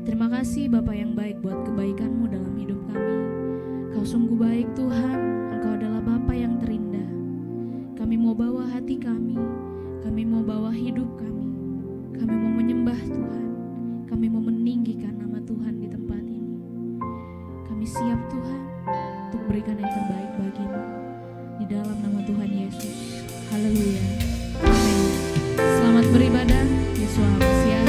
Terima kasih Bapa yang baik buat kebaikan-Mu dalam hidup kami. Kau sungguh baik Tuhan, Engkau adalah Bapa yang terindah. Kami mau bawa hati kami mau bawa hidup kami mau menyembah Tuhan, kami mau meninggikan nama Tuhan di tempat ini. Kami siap Tuhan untuk berikan yang terbaik bagi-Mu di dalam nama Tuhan Yesus. Haleluya. Amin. Selamat beribadah. Yesus Hamasiah.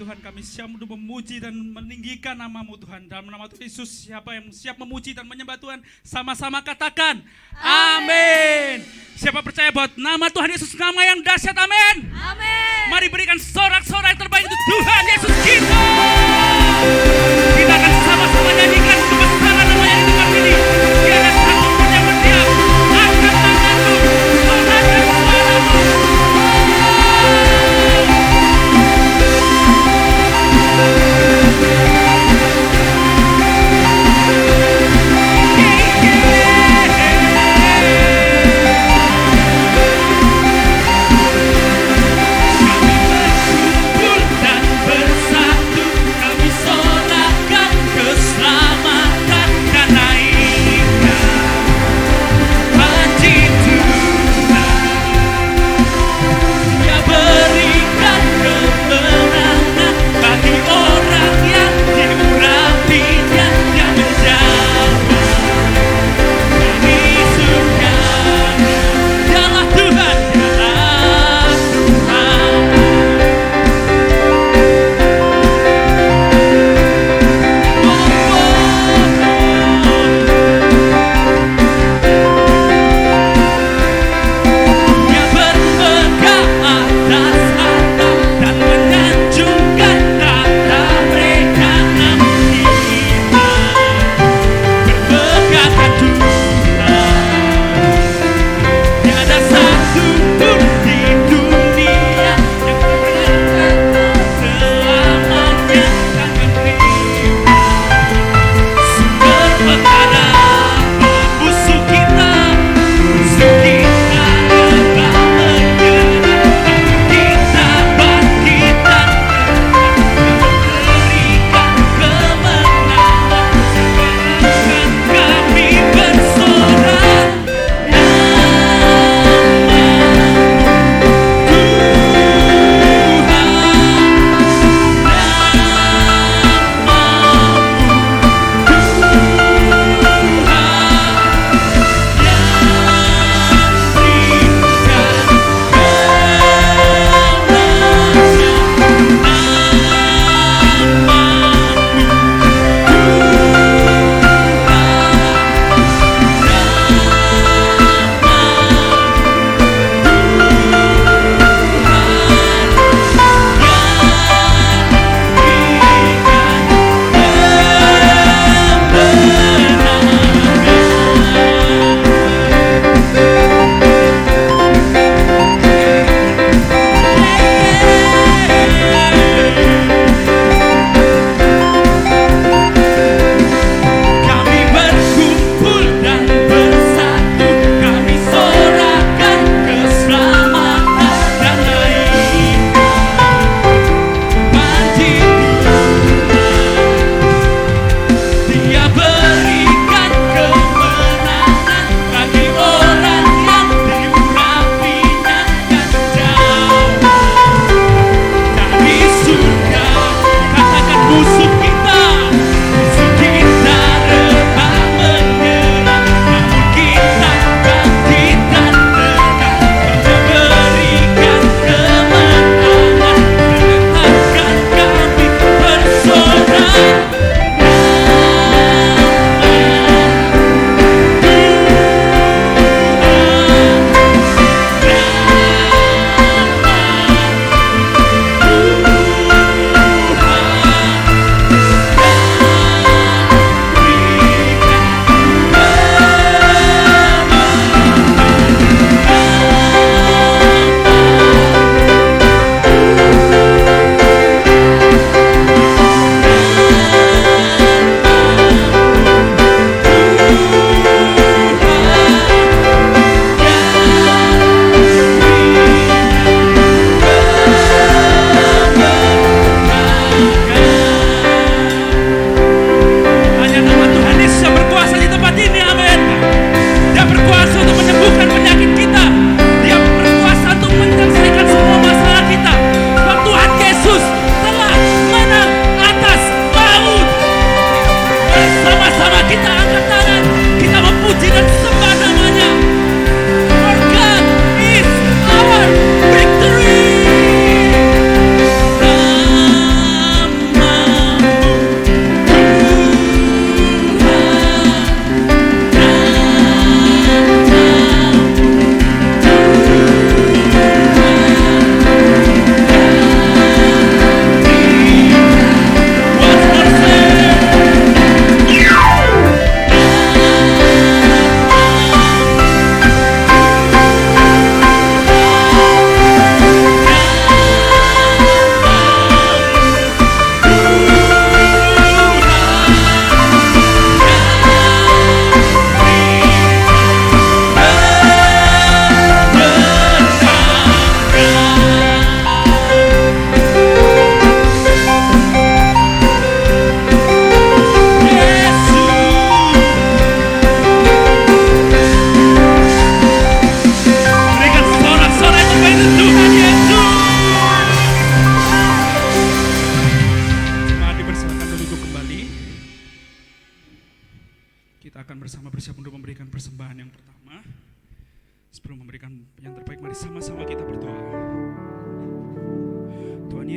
Tuhan, kami siap untuk memuji dan meninggikan nama-Mu Tuhan. Dalam nama Tuhan Yesus, siapa yang siap memuji dan menyembah Tuhan, sama-sama katakan amin. Siapa percaya bahwa nama Tuhan Yesus nama yang dahsyat, amin. Amin. Mari berikan sorak-sorai terbaik untuk Tuhan Yesus kita. Kita akan sama-sama nyanyikan kebesaran nama-Nya di tempat ini. Tiada satu pun yang berdiam. Angkat tanganmu, sorakan suaramu.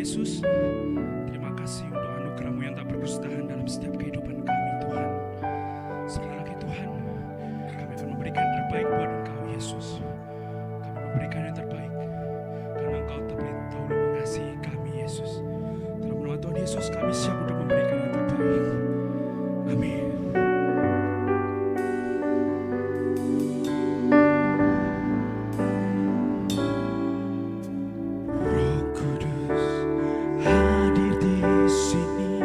Yesus, terima kasih untuk anugerah-Mu yang tak berkesudahan dalam setiap kehidupan kami Tuhan. Sekali lagi Tuhan, kami akan memberikan yang terbaik buat Engkau Yesus. Kami memberikan yang terbaik karena Engkau terlebih dahulu mengasihi kami Yesus. Dalam nama Tuhan Yesus kami siap untuk memberikan yang terbaik. Amin. Roh Kudus hadir di sini,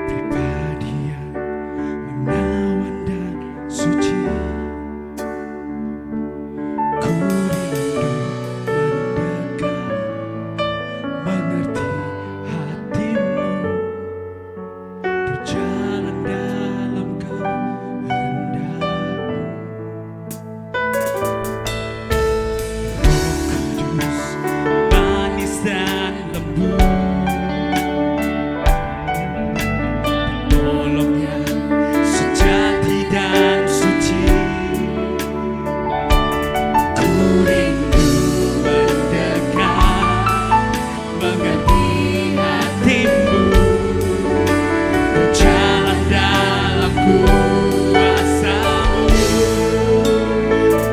pribadi yang menawan dan suci. Ku rindu mendekat, mengerti hatimu, berjalan dalam kehendak-Mu. Kudus, manis dan lembut, penolong yang sejati dan suci. Ku rindu mendekat, mengerti hatimu, berjalan dalam kuasa-Mu.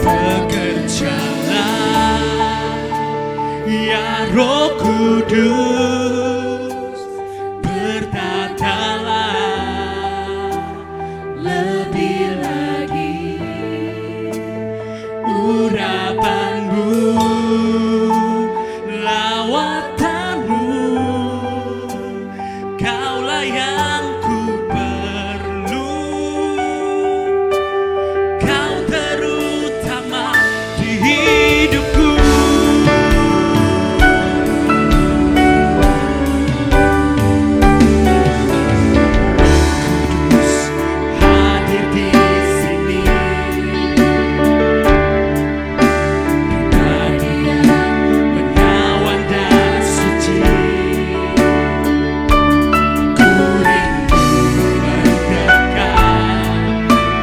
Bekerjalah, ya Roh Kudus, bertatalah lebih lagi urapan-Mu, lawatan-Mu. Kaulah yang ku perlu, Kau terutama di hidupku. Kudus hadir di sini, pribadi yang menawan dan suci. Ku rindu mendekat,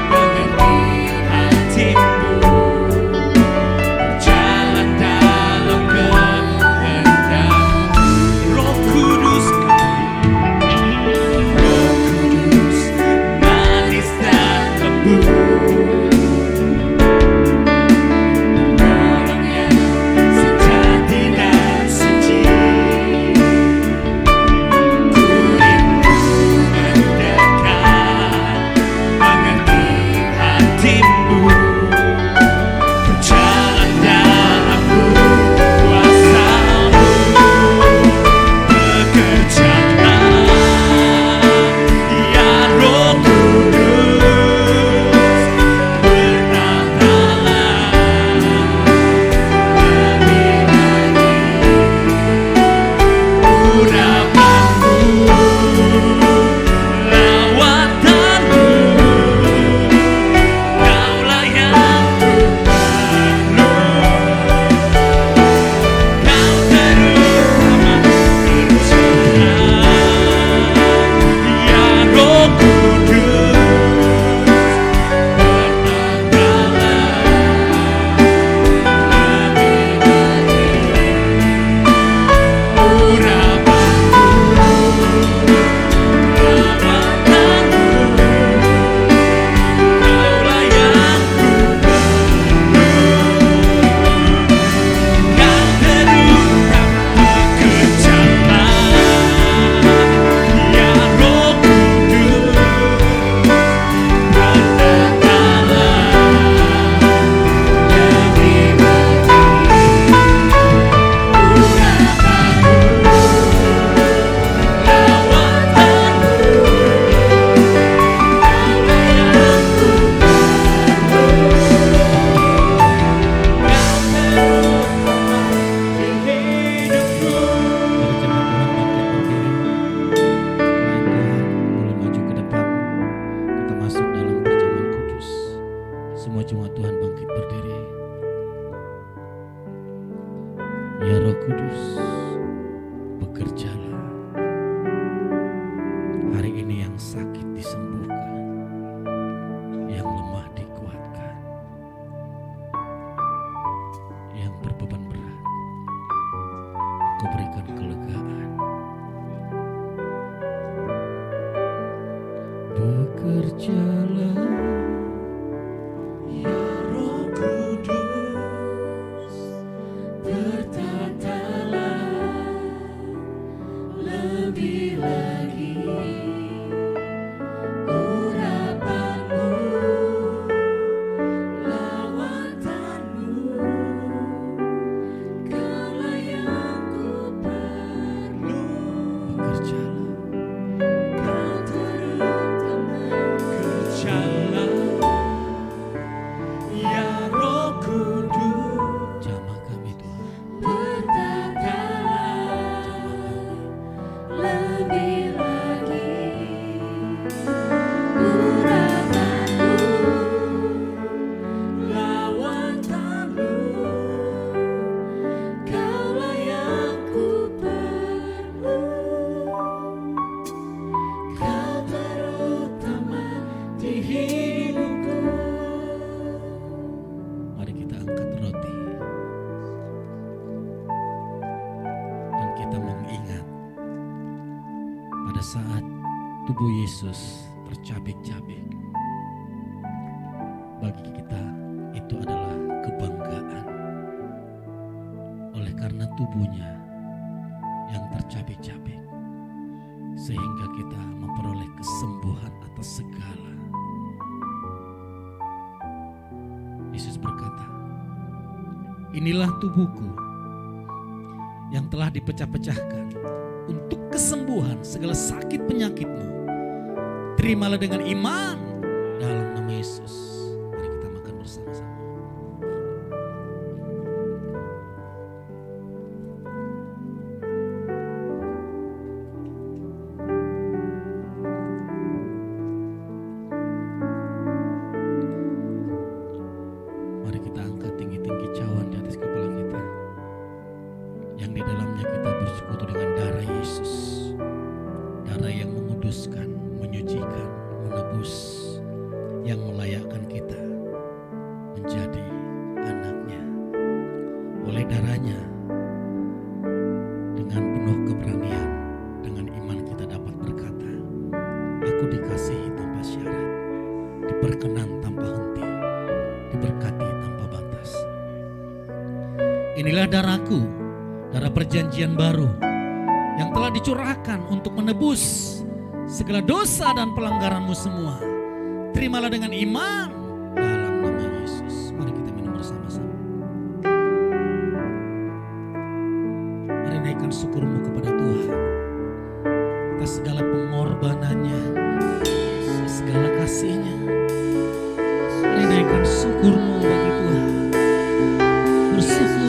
mengerti hatimu, berjalan dalam kehendak-Mu. Roh Kudus, Roh Kudus, manis dan lembut, penolong yang sejati dan suci. Ku rindu mendekat, mengerti hatimu, berjalan dalam kuasa-Mu. Bekerjalah, ya Roh Kudus, bertatalah lebih lagi urapan-Mu, lawatan-Mu. Kaulah yang ku perlu, Kau terutama berjalan, ya Roh Kudus, bertatalah lebih Semua jemaat Tuhan bangkit berdiri. Ya Roh Kudus, bekerjalah. Hari ini yang sakit disembuhkan, yang lemah dikuatkan, yang berbeban berat saat tubuh Yesus tercabik-cabik, bagi kita itu adalah kebanggaan. Oleh karena tubuhnya yang tercabik-cabik, sehingga kita memperoleh kesembuhan atas segala. Yesus berkata, inilah tubuhku yang telah dipecah-pecahkan untuk kesembuhan segala sakit penyakitmu. Terimalah dengan iman dalam nama Yesus. Mari kita makan bersama-sama. Mari kita angkat tinggi-tinggi cawan di atas kepala kita, yang di dalamnya kita bersekutu dengan darah Yesus. Darah yang menguduskan, menyucikan, menebus, yang melayakkan kita menjadi anaknya. Oleh darahnya, dengan penuh keberanian, dengan iman kita dapat berkata, aku dikasihi tanpa syarat, diperkenan tanpa henti, diberkati tanpa batas. Inilah darahku, darah perjanjian baru, yang telah dicurahkan untuk menebus segala dosa dan pelanggaranmu semua. Terimalah dengan iman dalam nama Yesus. Mari kita minum bersama-sama. Mari naikkan syukurmu kepada Tuhan atas segala pengorbanannya, segala kasihnya. Mari naikkan syukurmu bagi Tuhan. Bersyukur.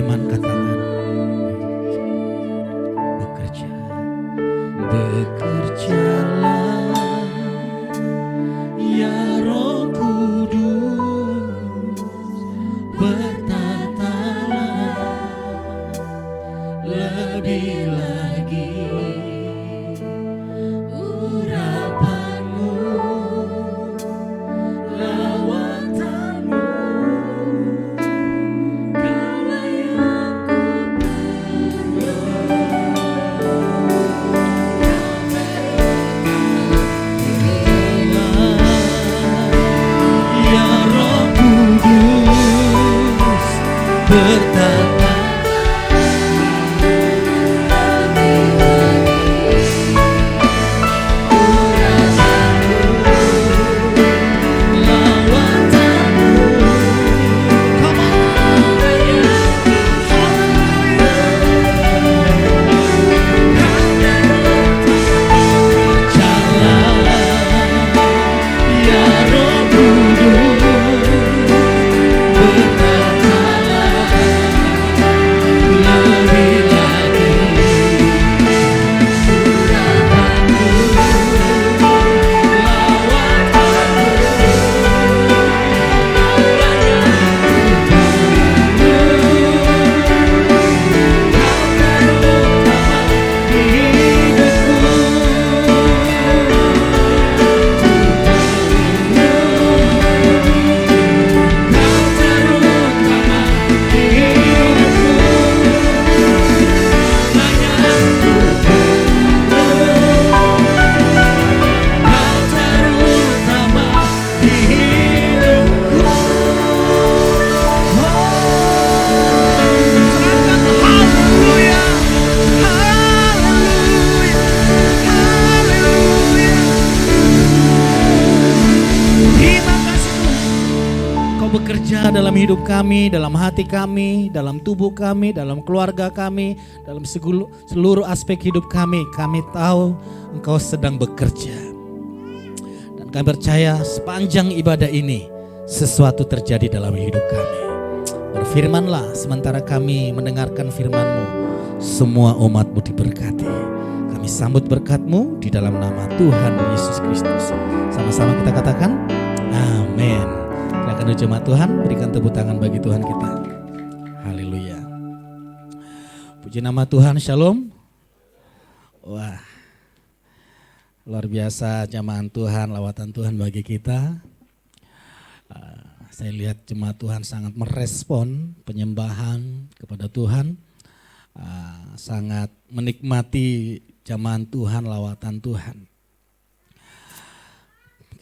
iman katakan bekerja. Bekerjalah ya Roh Kudus, bertatalah lebih lagi urapanmu, lawatanmu, kala yang ya Roh Kudus, bertata bekerja dalam hidup kami, dalam hati kami, dalam tubuh kami, dalam keluarga kami, dalam seluruh aspek hidup kami. Kami tahu Engkau sedang bekerja. Dan kami percaya sepanjang ibadah ini sesuatu terjadi dalam hidup kami. Berfirmanlah sementara kami mendengarkan firman-Mu, semua umat-Mu diberkati. Kami sambut berkat-Mu di dalam nama Tuhan Yesus Kristus. Sama-sama kita katakan, amin. Silakan jemaat Tuhan, berikan tepuk tangan bagi Tuhan kita. Haleluya. Puji nama Tuhan, shalom. Wah, luar biasa jemaat Tuhan, lawatan Tuhan bagi kita. Saya lihat jemaat Tuhan sangat merespon penyembahan kepada Tuhan. Sangat menikmati jemaat Tuhan, lawatan Tuhan.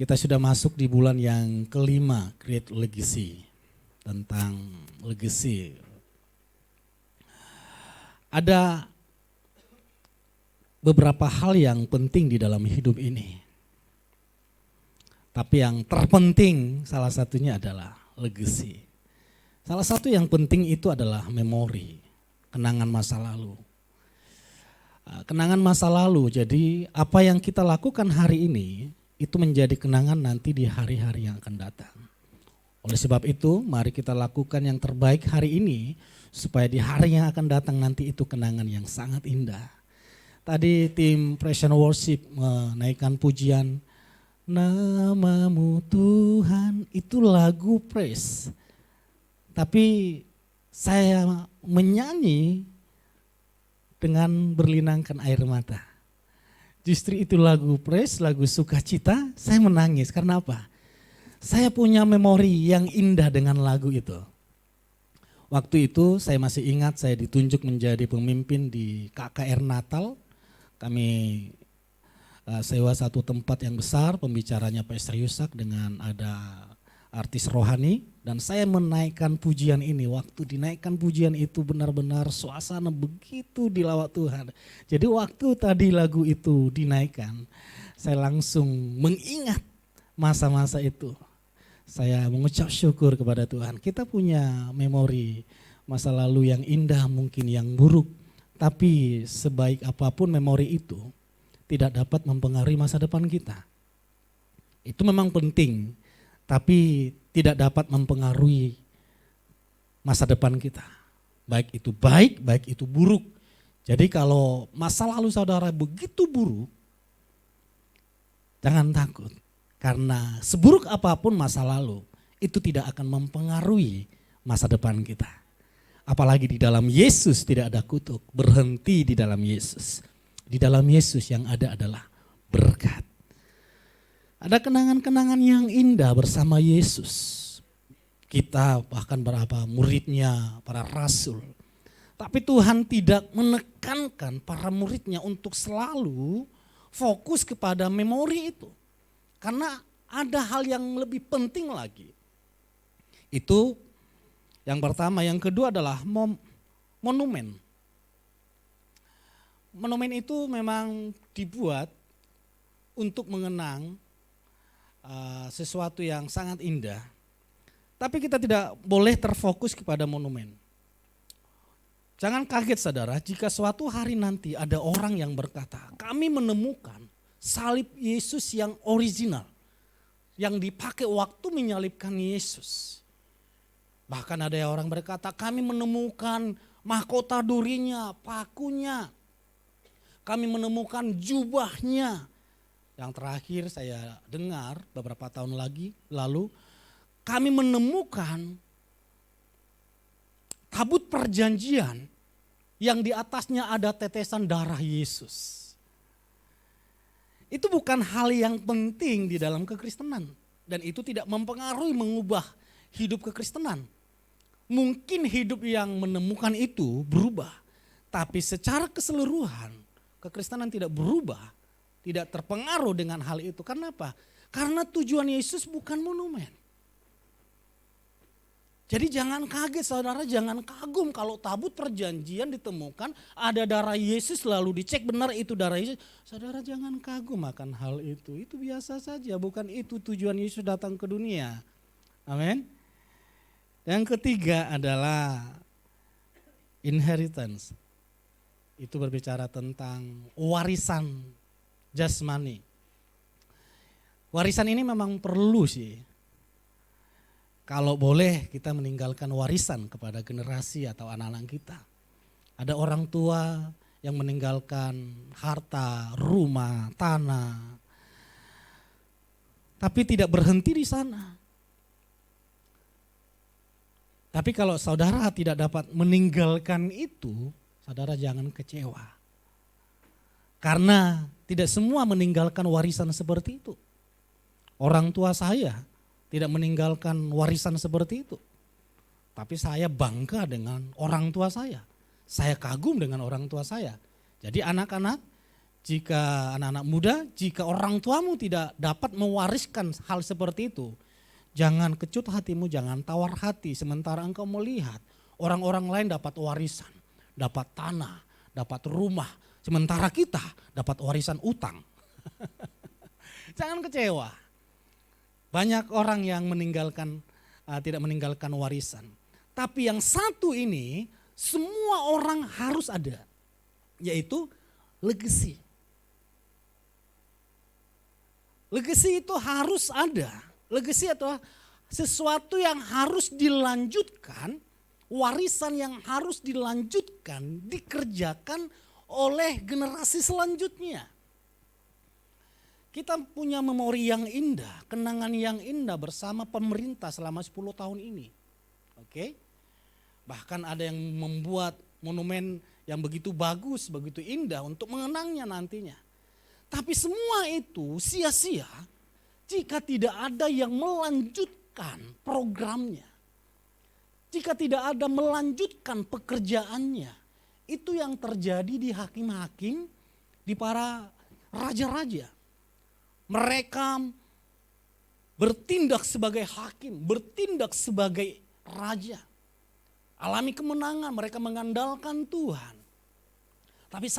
Kita sudah masuk di bulan yang kelima, Great Legacy. Tentang legacy. Ada beberapa hal yang penting di dalam hidup ini. Tapi yang terpenting salah satunya adalah legacy. Salah satu yang penting itu adalah memori, kenangan masa lalu. Kenangan masa lalu, jadi apa yang kita lakukan hari ini itu menjadi kenangan nanti di hari-hari yang akan datang. Oleh sebab itu, mari kita lakukan yang terbaik hari ini, supaya di hari yang akan datang nanti itu kenangan yang sangat indah. Tadi tim Praise and Worship menaikkan pujian, Namamu Tuhan, itu lagu praise. Tapi saya menyanyi dengan berlinangkan air mata. Justru itu lagu praise, lagu sukacita, saya menangis. Karena apa? Saya punya memori yang indah dengan lagu itu. Waktu itu saya masih ingat saya ditunjuk menjadi pemimpin di KKR Natal. Kami sewa satu tempat yang besar, pembicaranya Pastor Yusak dengan ada artis rohani. Dan saya menaikkan pujian ini, waktu dinaikkan pujian itu benar-benar suasana begitu dilawat Tuhan. Jadi waktu tadi lagu itu dinaikkan, saya langsung mengingat masa-masa itu. Saya mengucap syukur kepada Tuhan. Kita punya memori masa lalu yang indah, mungkin yang buruk. Tapi sebaik apapun memori itu, tidak dapat mempengaruhi masa depan kita. Itu memang penting, tapi tidak dapat mempengaruhi masa depan kita. Baik itu baik, baik itu buruk. Jadi kalau masa lalu saudara begitu buruk, jangan takut. Karena seburuk apapun masa lalu, itu tidak akan mempengaruhi masa depan kita. Apalagi di dalam Yesus tidak ada kutuk, berhenti di dalam Yesus. Di dalam Yesus yang ada adalah berkat. Ada kenangan-kenangan yang indah bersama Yesus. Kita bahkan berapa muridnya, para rasul. Tapi Tuhan tidak menekankan para muridnya untuk selalu fokus kepada memori itu. Karena ada hal yang lebih penting lagi. Itu yang pertama, yang kedua adalah monumen. Monumen itu memang dibuat untuk mengenang sesuatu yang sangat indah. Tapi kita tidak boleh terfokus kepada monumen. Jangan kaget saudara jika suatu hari nanti ada orang yang berkata, kami menemukan salib Yesus yang original. Yang dipakai waktu menyalibkan Yesus. Bahkan ada orang berkata, kami menemukan mahkota durinya, pakunya. Kami menemukan jubahnya. Yang terakhir saya dengar beberapa tahun lalu, kami menemukan tabut perjanjian yang di atasnya ada tetesan darah Yesus. Itu bukan hal yang penting di dalam kekristenan. Dan itu tidak mempengaruhi mengubah hidup kekristenan. Mungkin hidup yang menemukan itu berubah. Tapi secara keseluruhan kekristenan tidak berubah. Tidak terpengaruh dengan hal itu. Karena apa? Karena tujuan Yesus bukan monumen. Jadi jangan kaget saudara, jangan kagum kalau tabut perjanjian ditemukan ada darah Yesus lalu dicek benar itu darah Yesus. Saudara jangan kagum akan hal itu biasa saja, bukan itu tujuan Yesus datang ke dunia. Amin. Yang ketiga adalah inheritance. Itu berbicara tentang warisan jasmani. Warisan ini memang perlu sih. Kalau boleh kita meninggalkan warisan kepada generasi atau anak-anak kita. Ada orang tua yang meninggalkan harta, rumah, tanah. Tapi tidak berhenti di sana. Tapi kalau saudara tidak dapat meninggalkan itu, saudara jangan kecewa. Karena tidak semua meninggalkan warisan seperti itu. Orang tua saya tidak meninggalkan warisan seperti itu. Tapi saya bangga dengan orang tua saya. Saya kagum dengan orang tua saya. Jadi anak-anak, jika anak-anak muda, jika orang tuamu tidak dapat mewariskan hal seperti itu, jangan kecut hatimu, jangan tawar hati. Sementara engkau melihat orang-orang lain dapat warisan, dapat tanah, dapat rumah. Sementara kita dapat warisan utang. Jangan kecewa. Banyak orang yang tidak meninggalkan warisan. Tapi yang satu ini semua orang harus ada. Yaitu legacy. Legacy itu harus ada. Legacy atau sesuatu yang harus dilanjutkan. Warisan yang harus dilanjutkan, dikerjakan oleh generasi selanjutnya. Kita punya memori yang indah, kenangan yang indah bersama pemerintah selama 10 tahun ini. Oke? Bahkan ada yang membuat monumen yang begitu bagus, begitu indah untuk mengenangnya nantinya. Tapi semua itu sia-sia jika tidak ada yang melanjutkan programnya. Jika tidak ada melanjutkan pekerjaannya. Itu yang terjadi di hakim-hakim, di para raja-raja. Mereka bertindak sebagai hakim, bertindak sebagai raja. Alami kemenangan, mereka mengandalkan Tuhan. Tapi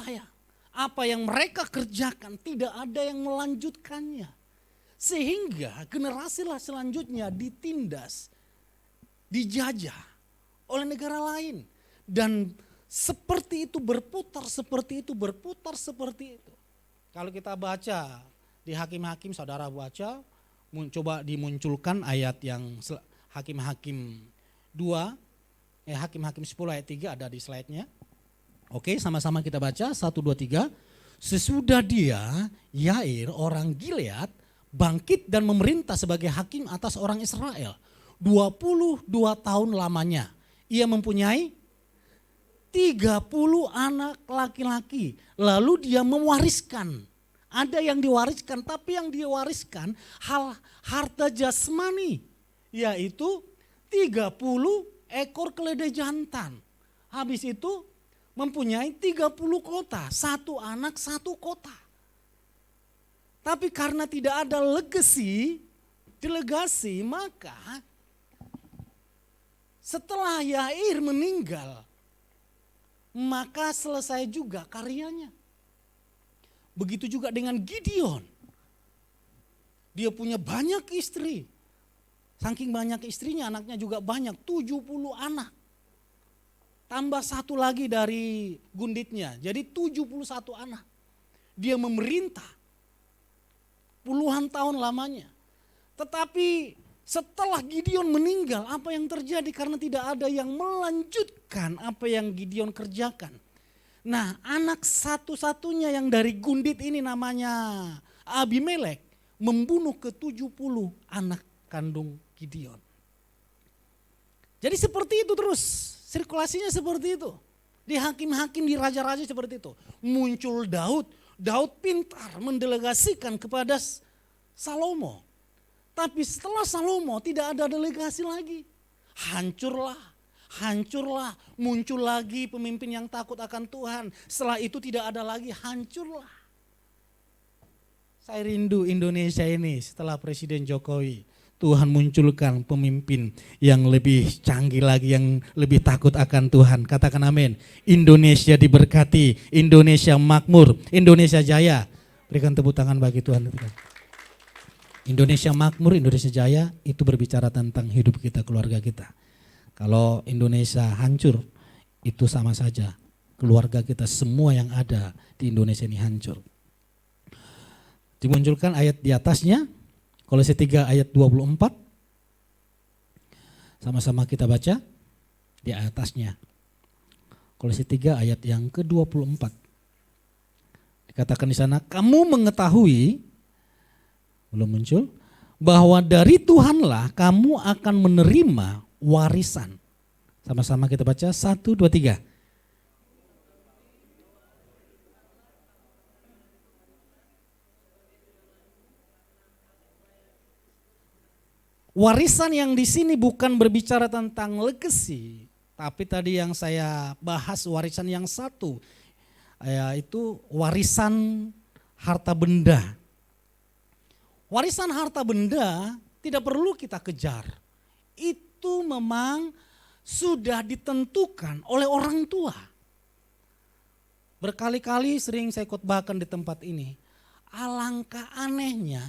apa yang mereka kerjakan tidak ada yang melanjutkannya. Sehingga generasi selanjutnya ditindas, dijajah oleh negara lain. Dan seperti itu berputar, seperti itu berputar, seperti itu. Kalau kita baca di Hakim-Hakim, saudara baca, coba dimunculkan ayat yang Hakim-Hakim 2 Hakim-Hakim 10 ayat 3 ada di slide-nya. Oke, sama-sama kita baca 1, 2, 3. Sesudah dia, Yair orang Gilead bangkit dan memerintah sebagai hakim atas orang Israel. 22 tahun lamanya. Ia mempunyai 30 anak laki-laki. Lalu dia mewariskan. Ada yang diwariskan, tapi yang dia wariskan harta jasmani. Yaitu 30 ekor keledai jantan. Habis itu mempunyai 30 kota. Satu anak, satu kota. Tapi karena tidak ada delegasi, maka setelah Yair meninggal, maka selesai juga karyanya. Begitu juga dengan Gideon. Dia punya banyak istri. Saking banyak istrinya, anaknya juga banyak, 70 anak. Tambah satu lagi dari gunditnya, jadi 71 anak. Dia memerintah puluhan tahun lamanya. Tetapi setelah Gideon meninggal, apa yang terjadi? Karena tidak ada yang melanjutkan apa yang Gideon kerjakan. Nah, anak satu-satunya yang dari gundit ini namanya Abimelek membunuh ke-70 anak kandung Gideon. Jadi seperti itu terus, sirkulasinya seperti itu. Di hakim-hakim, di raja-raja seperti itu. Muncul Daud pintar mendelegasikan kepada Salomo. Tapi setelah Salomo tidak ada delegasi lagi. Hancurlah, muncul lagi pemimpin yang takut akan Tuhan. Setelah itu tidak ada lagi, hancurlah. Saya rindu Indonesia ini setelah Presiden Jokowi. Tuhan munculkan pemimpin yang lebih canggih lagi, yang lebih takut akan Tuhan. Katakan amin. Indonesia diberkati, Indonesia makmur, Indonesia jaya. Berikan tepuk tangan bagi Tuhan. Indonesia makmur, Indonesia jaya, itu berbicara tentang hidup kita, keluarga kita. Kalau Indonesia hancur, itu sama saja. Keluarga kita semua yang ada di Indonesia ini hancur. Dimunculkan ayat di atasnya, Kolose 3 ayat 24. Sama-sama kita baca di atasnya. Kolose 3 ayat yang ke-24. Dikatakan di sana, kamu mengetahui, belum muncul, bahwa dari Tuhanlah kamu akan menerima warisan. Sama-sama kita baca 1, 2, 3. Warisan yang di sini bukan berbicara tentang legacy, tapi tadi yang saya bahas warisan yang satu, yaitu warisan harta benda. Warisan harta benda tidak perlu kita kejar. Itu memang sudah ditentukan oleh orang tua. Berkali-kali sering saya khotbahkan di tempat ini. Alangkah anehnya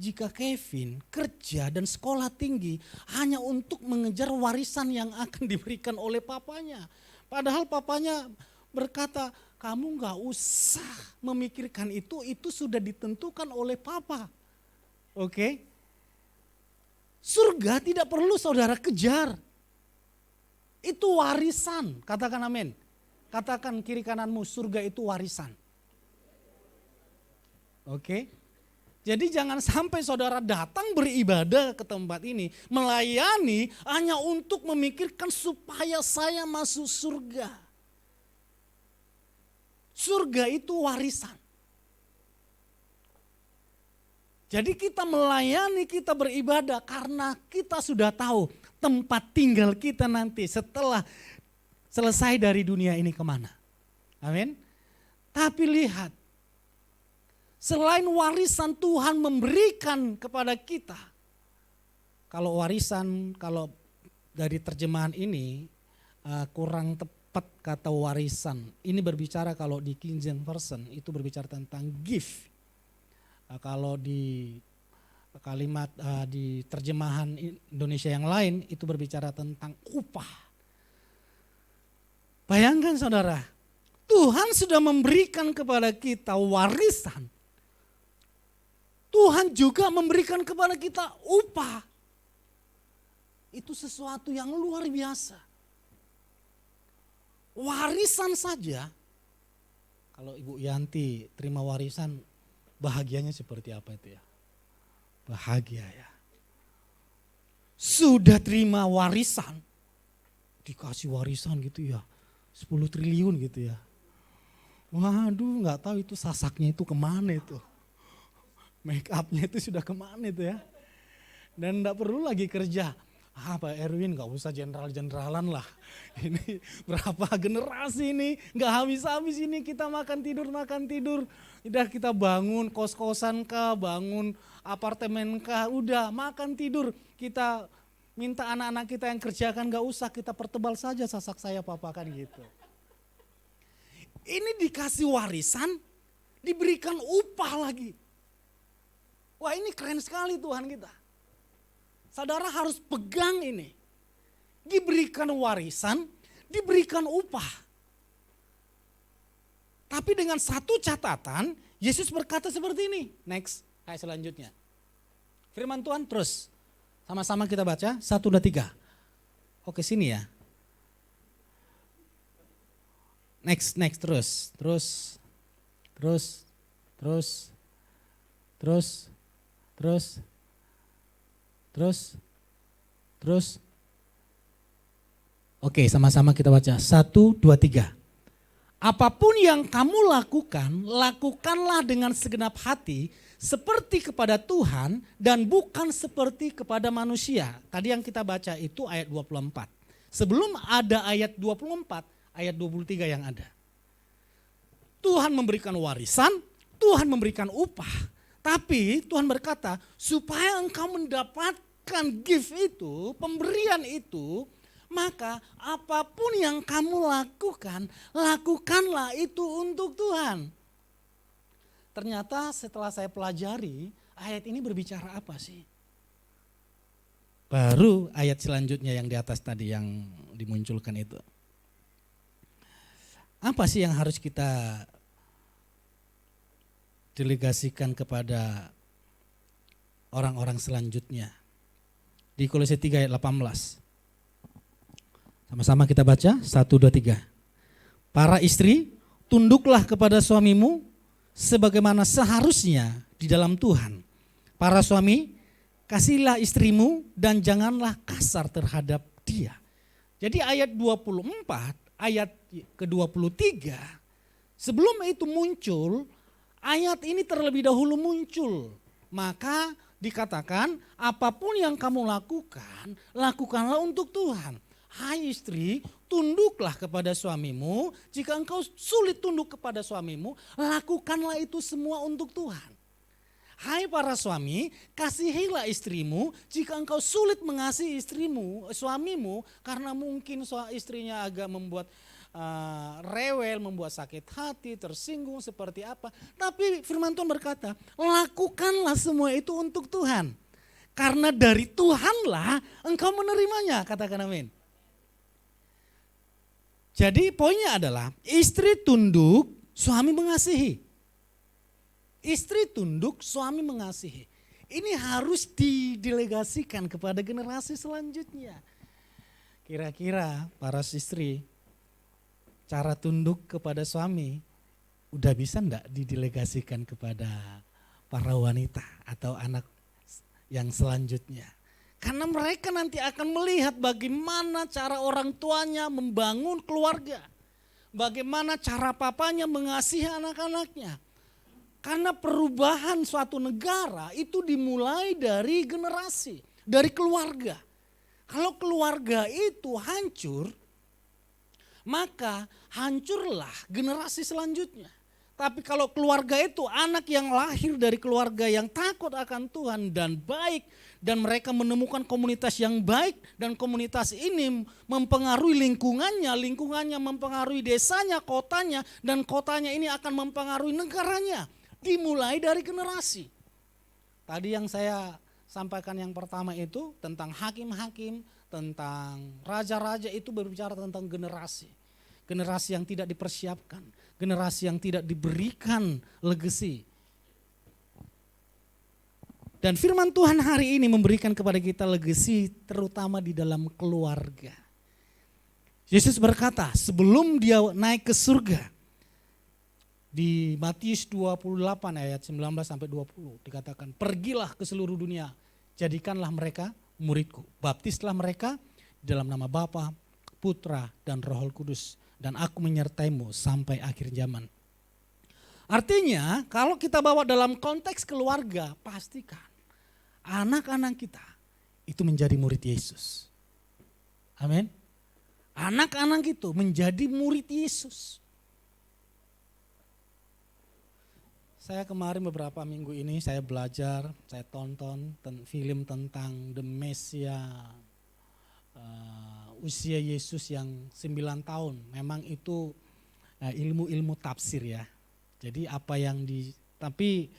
jika Kevin kerja dan sekolah tinggi hanya untuk mengejar warisan yang akan diberikan oleh papanya. Padahal papanya berkata, kamu gak usah memikirkan itu sudah ditentukan oleh papa. Oke? Surga tidak perlu saudara kejar. Itu warisan, katakan amin. Katakan kiri kananmu, surga itu warisan. Oke? Jadi jangan sampai saudara datang beribadah ke tempat ini, melayani hanya untuk memikirkan supaya saya masuk surga. Surga itu warisan. Jadi kita melayani, kita beribadah karena kita sudah tahu tempat tinggal kita nanti setelah selesai dari dunia ini kemana. Amin. Tapi lihat, selain warisan Tuhan memberikan kepada kita. Kalau warisan, kalau dari terjemahan ini kurang tepat kata warisan. Ini berbicara kalau di King James Version itu berbicara tentang gift. Kalau di kalimat di terjemahan Indonesia yang lain itu berbicara tentang upah. Bayangkan saudara, Tuhan sudah memberikan kepada kita warisan. Tuhan juga memberikan kepada kita upah. Itu sesuatu yang luar biasa. Warisan saja, kalau Ibu Yanti terima warisan, bahagianya seperti apa itu ya? Bahagia ya. Sudah terima warisan, dikasih warisan gitu ya, 10 triliun gitu ya. Waduh, nggak tahu itu sasaknya itu kemana itu. Make upnya itu sudah kemana itu ya. Dan enggak perlu lagi kerja. Pak Erwin gak usah jenderal-jeneralan lah. Ini berapa generasi ini gak habis-habis ini kita makan tidur. Udah kita bangun kos-kosan kah, bangun apartemen kah, udah makan tidur. Kita minta anak-anak kita yang kerjakan gak usah, kita pertebal saja sasak saya papa kan gitu. Ini dikasih warisan, diberikan upah lagi. Wah ini keren sekali Tuhan kita. Saudara harus pegang ini. Diberikan warisan, diberikan upah. Tapi dengan satu catatan, Yesus berkata seperti ini. Next, ayat selanjutnya. Firman Tuhan terus. Sama-sama kita baca, 1, 2, 3. Oke sini ya. Next, terus. Oke, sama-sama kita baca. 1, 2, 3. Apapun yang kamu lakukan, lakukanlah dengan segenap hati seperti kepada Tuhan dan bukan seperti kepada manusia. Tadi yang kita baca itu ayat 24. Sebelum ada ayat 24, ayat 23 yang ada. Tuhan memberikan warisan, Tuhan memberikan upah. Tapi Tuhan berkata, supaya engkau mendapatkan gift itu, pemberian itu, maka apapun yang kamu lakukan, lakukanlah itu untuk Tuhan. Ternyata setelah saya pelajari, ayat ini berbicara apa sih? Baru ayat selanjutnya yang di atas tadi yang dimunculkan itu. Apa sih yang harus kita delegasikan kepada orang-orang selanjutnya? Di Kolose 3 ayat 18. Sama-sama kita baca, 1, 2, 3. Para istri, tunduklah kepada suamimu sebagaimana seharusnya di dalam Tuhan. Para suami, kasihilah istrimu dan janganlah kasar terhadap dia. Jadi ayat 24, ayat ke-23, sebelum itu muncul, ayat ini terlebih dahulu muncul. Maka dikatakan apapun yang kamu lakukan, lakukanlah untuk Tuhan. Hai istri, tunduklah kepada suamimu. Jika engkau sulit tunduk kepada suamimu, lakukanlah itu semua untuk Tuhan. Hai para suami, kasihilah istrimu. Jika engkau sulit mengasihi suamimu, karena mungkin istrinya agak membuat rewel, membuat sakit hati, tersinggung seperti apa. Tapi firman Tuhan berkata, lakukanlah semua itu untuk Tuhan. Karena dari Tuhanlah engkau menerimanya, katakan amin. Jadi poinnya adalah istri tunduk, suami mengasihi. Istri tunduk, suami mengasihi. Ini harus didelegasikan kepada generasi selanjutnya. Kira-kira para istri, cara tunduk kepada suami udah bisa enggak didelegasikan kepada para wanita atau anak yang selanjutnya? Karena mereka nanti akan melihat bagaimana cara orang tuanya membangun keluarga. Bagaimana cara papanya mengasihi anak-anaknya. Karena perubahan suatu negara itu dimulai dari generasi, dari keluarga. Kalau keluarga itu hancur, maka hancurlah generasi selanjutnya. Tapi kalau keluarga itu anak yang lahir dari keluarga yang takut akan Tuhan dan baik, dan mereka menemukan komunitas yang baik, dan komunitas ini mempengaruhi lingkungannya mempengaruhi desanya, kotanya, dan kotanya ini akan mempengaruhi negaranya. Dimulai dari generasi. Tadi yang saya sampaikan yang pertama itu tentang hakim-hakim, tentang raja-raja, itu berbicara tentang generasi. Generasi yang tidak dipersiapkan, generasi yang tidak diberikan legacy. Dan firman Tuhan hari ini memberikan kepada kita legacy terutama di dalam keluarga. Yesus berkata sebelum dia naik ke surga, di Matius 28 ayat 19 sampai 20 dikatakan, pergilah ke seluruh dunia, jadikanlah mereka muridku, baptislah mereka dalam nama Bapa, Putra dan Roh Kudus, dan aku menyertaimu sampai akhir zaman. Artinya kalau kita bawa dalam konteks keluarga, pastikan anak-anak kita itu menjadi murid Yesus. Amin. Anak-anak itu menjadi murid Yesus. Saya kemarin beberapa minggu ini saya belajar, saya tonton film tentang The Messiah, usia Yesus yang 9 tahun. Memang itu ilmu-ilmu tafsir ya. Jadi apa yang tapi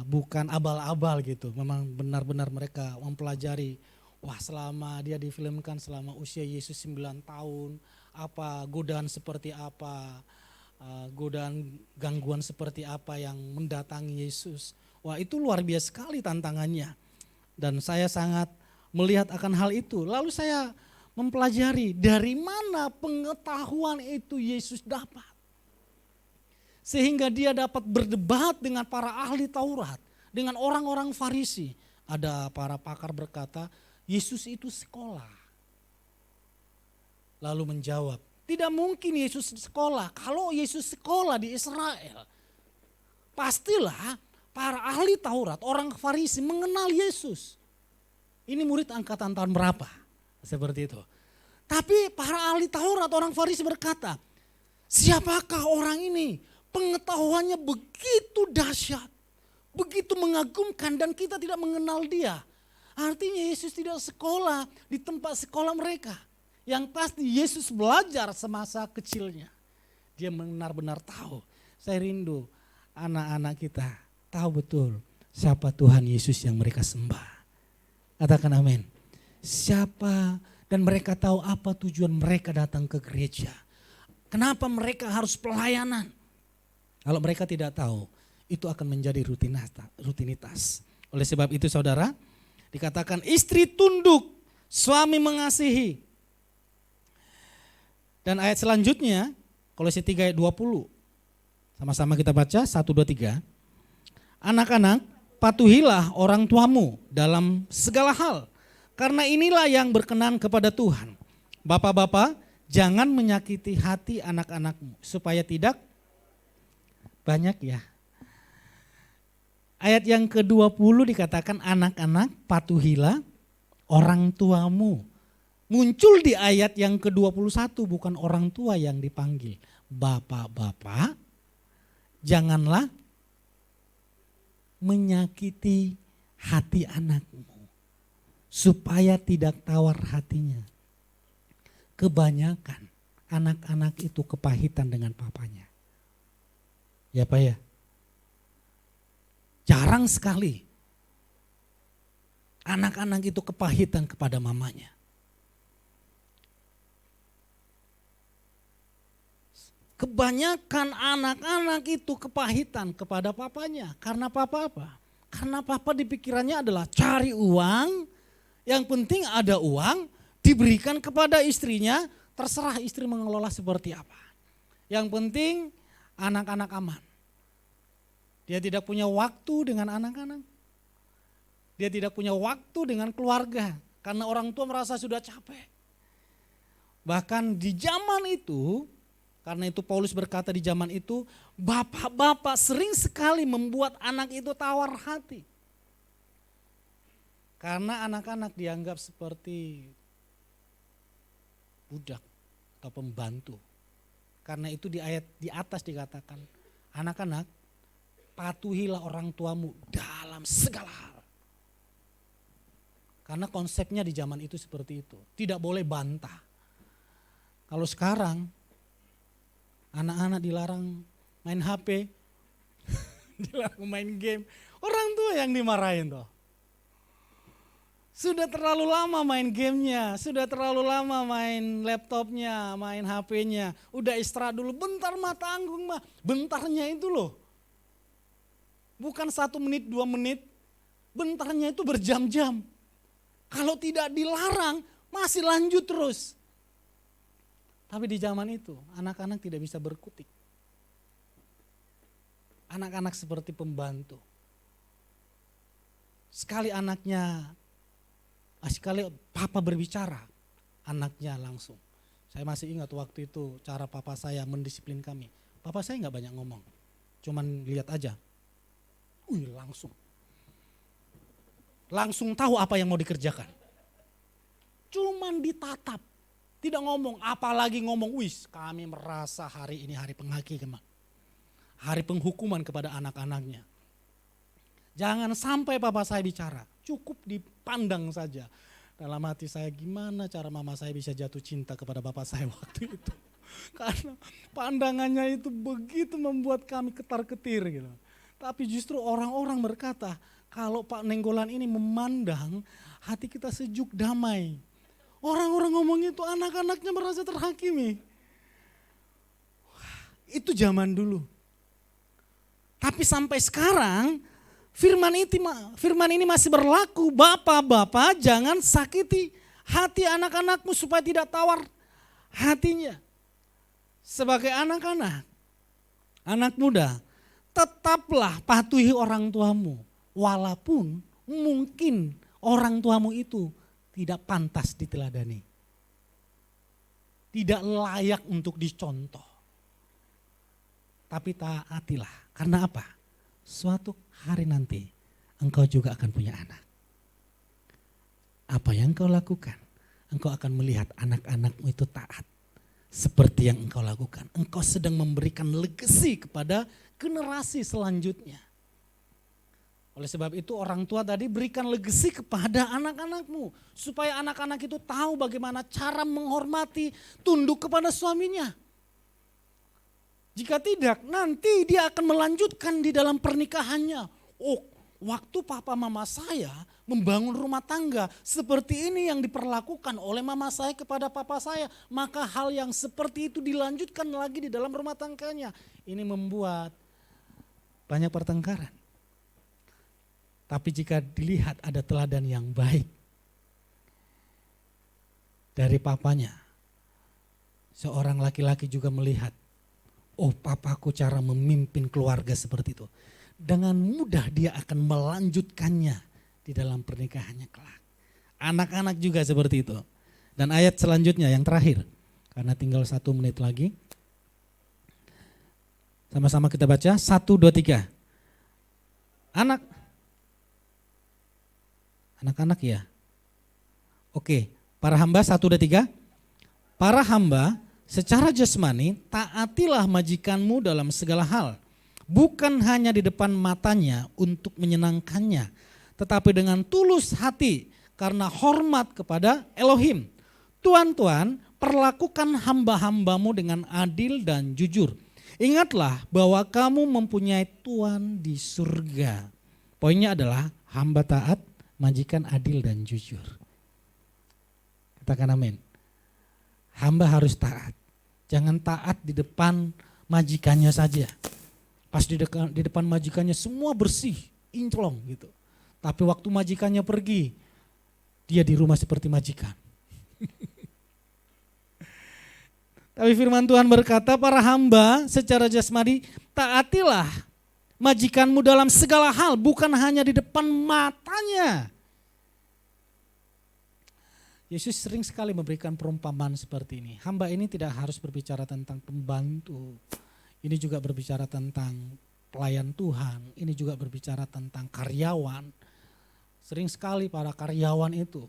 bukan abal-abal gitu. Memang benar-benar mereka mempelajari. Wah, selama dia difilmkan selama usia Yesus 9 tahun, apa godaan seperti apa, godaan gangguan seperti apa yang mendatangi Yesus. Wah, itu luar biasa sekali tantangannya. Dan saya sangat melihat akan hal itu. Lalu saya mempelajari dari mana pengetahuan itu Yesus dapat. Sehingga dia dapat berdebat dengan para ahli Taurat, dengan orang-orang Farisi. Ada para pakar berkata, Yesus itu sekolah. Lalu menjawab, tidak mungkin Yesus sekolah. Kalau Yesus sekolah di Israel, pastilah para ahli Taurat, orang Farisi mengenal Yesus. Ini murid angkatan tahun berapa? Seperti itu. Tapi para ahli Taurat, orang Farisi berkata, siapakah orang ini? Pengetahuannya begitu dahsyat, begitu mengagumkan dan kita tidak mengenal dia. Artinya Yesus tidak sekolah di tempat sekolah mereka. Yang pasti Yesus belajar semasa kecilnya. Dia benar-benar tahu. Saya rindu anak-anak kita tahu betul siapa Tuhan Yesus yang mereka sembah. Katakan amin. Siapa dan mereka tahu apa tujuan mereka datang ke gereja. Kenapa mereka harus pelayanan. Kalau mereka tidak tahu, itu akan menjadi rutinitas. Oleh sebab itu saudara, dikatakan istri tunduk, suami mengasihi. Dan ayat selanjutnya, Kolose 3 ayat 20. Sama-sama kita baca, 1, 2, 3. Anak-anak, patuhilah orang tuamu dalam segala hal. Karena inilah yang berkenan kepada Tuhan. Bapak-bapak, jangan menyakiti hati anak-anakmu. Supaya tidak banyak ya. Ayat yang ke-20 dikatakan anak-anak patuhilah orang tuamu. Muncul di ayat yang ke-21 bukan orang tua yang dipanggil. Bapak-bapak janganlah menyakiti hati anakmu. Supaya tidak tawar hatinya. Kebanyakan anak-anak itu kepahitan dengan papanya. Ya Pak ya. Jarang sekali anak-anak itu kepahitan kepada mamanya. Kebanyakan anak-anak itu kepahitan kepada papanya. Karena papa apa? Karena papa di pikirannya adalah cari uang, yang penting ada uang, diberikan kepada istrinya, terserah istri mengelola seperti apa. Yang penting anak-anak aman. Dia tidak punya waktu dengan anak-anak. Dia tidak punya waktu dengan keluarga. Karena orang tua merasa sudah capek. Bahkan di zaman itu, karena itu Paulus berkata di zaman itu, bapak-bapak sering sekali membuat anak itu tawar hati. Karena anak-anak dianggap seperti budak atau pembantu. Karena itu di ayat di atas dikatakan, anak-anak patuhilah orang tuamu dalam segala hal. Karena konsepnya di zaman itu seperti itu. Tidak boleh bantah. Kalau sekarang anak-anak dilarang main HP, dilarang main game. Orang tua yang dimarahin toh. Sudah terlalu lama main gamenya, sudah terlalu lama main laptopnya, main HP-nya. Udah istirahat dulu, bentar mah tanggung mah. Bentarnya itu loh. Bukan 1 menit, 2 menit. Bentarnya itu berjam-jam. Kalau tidak dilarang, masih lanjut terus. Tapi di zaman itu anak-anak tidak bisa berkutik. Anak-anak seperti pembantu. Sekali papa berbicara, anaknya langsung. Saya masih ingat waktu itu cara papa saya mendisiplin kami. Papa saya nggak banyak ngomong, cuman lihat aja. Langsung tahu apa yang mau dikerjakan. Cuman ditatap, tidak ngomong, apalagi ngomong, kami merasa hari ini hari penghakiman. Hari penghukuman kepada anak-anaknya. Jangan sampai papa saya bicara, cukup dipandang saja. Dalam hati saya, gimana cara mama saya bisa jatuh cinta kepada bapak saya waktu itu. Karena pandangannya itu begitu membuat kami ketar-ketir gitu. Tapi justru orang-orang berkata, kalau Pak Nenggolan ini memandang, hati kita sejuk damai. Orang-orang ngomong itu, anak-anaknya merasa terhakimi. Itu zaman dulu. Tapi sampai sekarang firman ini masih berlaku. Bapak-bapak jangan sakiti hati anak-anakmu supaya tidak tawar hatinya. Sebagai anak-anak, anak muda, tetaplah patuhi orang tuamu. Walaupun mungkin orang tuamu itu tidak pantas diteladani. Tidak layak untuk dicontoh. Tapi taatilah. Karena apa? Suatu hari nanti engkau juga akan punya anak. Apa yang engkau lakukan? Engkau akan melihat anak-anakmu itu taat. Seperti yang engkau lakukan. Engkau sedang memberikan legacy kepada generasi selanjutnya. Oleh sebab itu orang tua tadi berikan legacy kepada anak-anakmu. Supaya anak-anak itu tahu bagaimana cara menghormati, tunduk kepada suaminya. Jika tidak, nanti dia akan melanjutkan di dalam pernikahannya. Waktu papa mama saya membangun rumah tangga, seperti ini yang diperlakukan oleh mama saya kepada papa saya. Maka hal yang seperti itu dilanjutkan lagi di dalam rumah tangganya. Ini membuat banyak pertengkaran. Tapi jika dilihat ada teladan yang baik dari papanya, seorang laki-laki juga melihat, papaku cara memimpin keluarga seperti itu. Dengan mudah dia akan melanjutkannya di dalam pernikahannya kelak. Anak-anak juga seperti itu. Dan ayat selanjutnya yang terakhir, karena tinggal 1 menit lagi. Sama-sama kita baca, 1, 2, 3. Anak-anak ya. Oke, para hamba 1, 2, 3. Para hamba secara jasmani, taatilah majikanmu dalam segala hal. Bukan hanya di depan matanya untuk menyenangkannya, tetapi dengan tulus hati karena hormat kepada Elohim. Tuan-tuan, perlakukan hamba-hambamu dengan adil dan jujur. Ingatlah bahwa kamu mempunyai Tuhan di surga. Poinnya adalah hamba taat, majikan adil dan jujur. Katakan amin. Hamba harus taat. Jangan taat di depan majikannya saja. Pas di depan majikannya semua bersih, inclong gitu. Tapi waktu majikannya pergi, dia di rumah seperti majikan. Tapi firman Tuhan berkata, para hamba secara jasmani, taatilah majikanmu dalam segala hal, bukan hanya di depan matanya. Yesus sering sekali memberikan perumpamaan seperti ini. Hamba ini tidak harus berbicara tentang pembantu. Ini juga berbicara tentang pelayan Tuhan. Ini juga berbicara tentang karyawan. Sering sekali para karyawan itu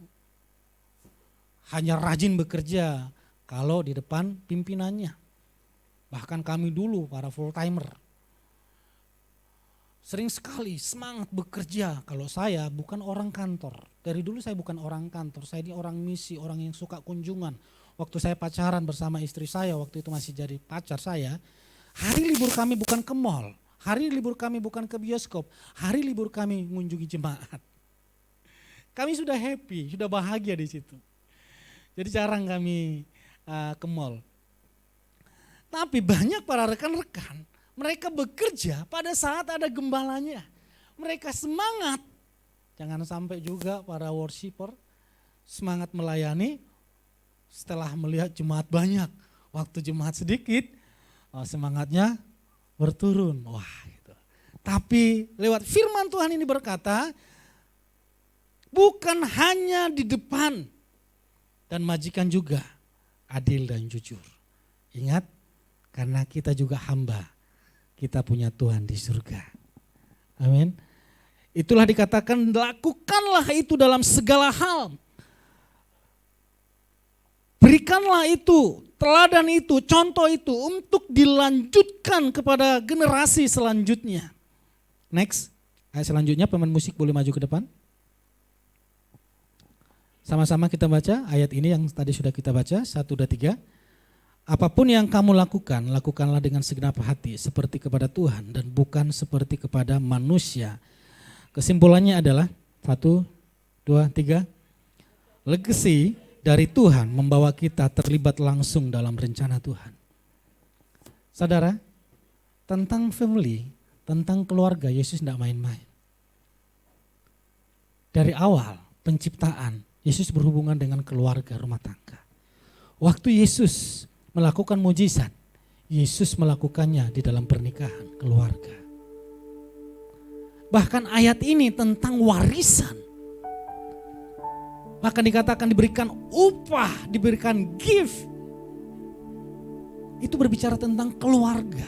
hanya rajin bekerja kalau di depan pimpinannya. Bahkan kami dulu para full timer. Sering sekali semangat bekerja. Kalau saya bukan orang kantor. Dari dulu saya bukan orang kantor. Saya ini orang misi, orang yang suka kunjungan. Waktu saya pacaran bersama istri saya, waktu itu masih jadi pacar saya. Hari libur kami bukan ke mall. Hari libur kami bukan ke bioskop. Hari libur kami mengunjungi jemaat. Kami sudah happy, sudah bahagia di situ. Jadi jarang kami ke mall. Tapi banyak para rekan-rekan, mereka bekerja pada saat ada gembalanya. Mereka semangat. Jangan sampai juga para worshiper semangat melayani setelah melihat jemaat banyak. Waktu jemaat sedikit, semangatnya berturun. Wah, gitu. Tapi lewat firman Tuhan ini berkata, bukan hanya di depan dan majikan juga adil dan jujur. Ingat, karena kita juga hamba, kita punya Tuhan di surga. Amin. Itulah dikatakan, lakukanlah itu dalam segala hal. Berikanlah itu, teladan itu, contoh itu untuk dilanjutkan kepada generasi selanjutnya. Next, ayat selanjutnya pemain musik boleh maju ke depan. Sama-sama kita baca ayat ini yang tadi sudah kita baca, 1, 2, 3. Apapun yang kamu lakukan, lakukanlah dengan segenap hati seperti kepada Tuhan dan bukan seperti kepada manusia. Kesimpulannya adalah 1, 2, 3. Legacy dari Tuhan membawa kita terlibat langsung dalam rencana Tuhan. Saudara, tentang family, tentang keluarga, Yesus tidak main-main. Dari awal penciptaan, Yesus berhubungan dengan keluarga, rumah tangga. Waktu Yesus melakukan mujizat, Yesus melakukannya di dalam pernikahan, keluarga. Bahkan ayat ini tentang warisan. Bahkan dikatakan diberikan upah, diberikan gift. Itu berbicara tentang keluarga.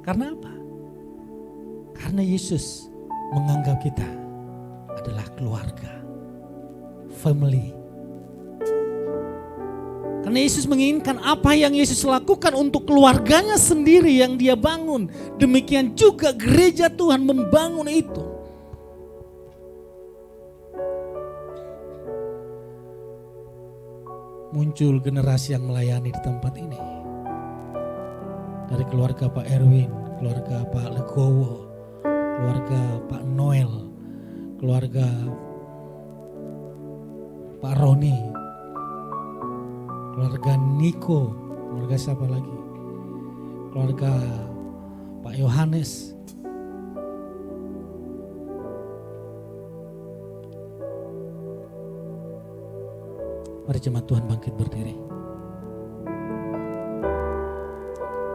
Karena apa? Karena Yesus menganggap kita adalah keluarga, family. Karena Yesus menginginkan apa yang Yesus lakukan untuk keluarganya sendiri yang dia bangun. Demikian juga gereja Tuhan membangun itu. Muncul generasi yang melayani di tempat ini. Dari keluarga Pak Erwin, keluarga Pak Legowo, keluarga Pak Noel, keluarga Pak Roni, keluarga Niko, keluarga siapa lagi? Keluarga Pak Yohanes. Mari jemaat Tuhan bangkit berdiri.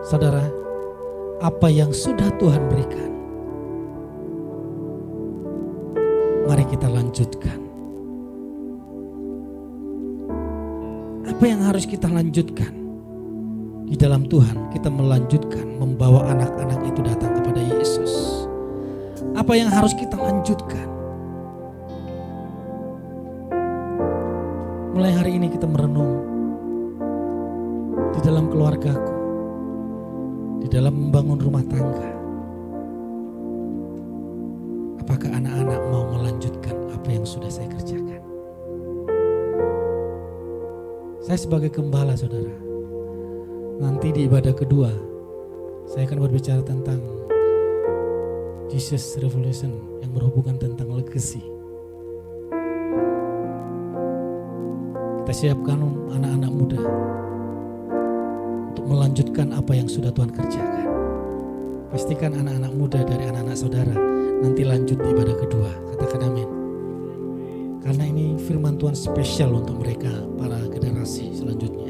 Saudara, apa yang sudah Tuhan berikan, mari kita lanjutkan. Apa yang harus kita lanjutkan? Di dalam Tuhan kita melanjutkan membawa anak-anak itu datang kepada Yesus. Apa yang harus kita lanjutkan? Mulai hari ini kita merenung di dalam keluargaku, di dalam membangun rumah tangga. Apakah anak-anak mau melanjutkan apa yang sudah saya kerjakan? Saya sebagai gembala, saudara, nanti di ibadah kedua saya akan berbicara tentang Jesus Revolution yang berhubungan tentang legacy. Kita siapkan anak-anak muda untuk melanjutkan apa yang sudah Tuhan kerjakan. Pastikan anak-anak muda dari anak-anak saudara nanti lanjut di ibadah kedua. Katakan amin. Karena ini firman Tuhan spesial untuk mereka, para generasi selanjutnya.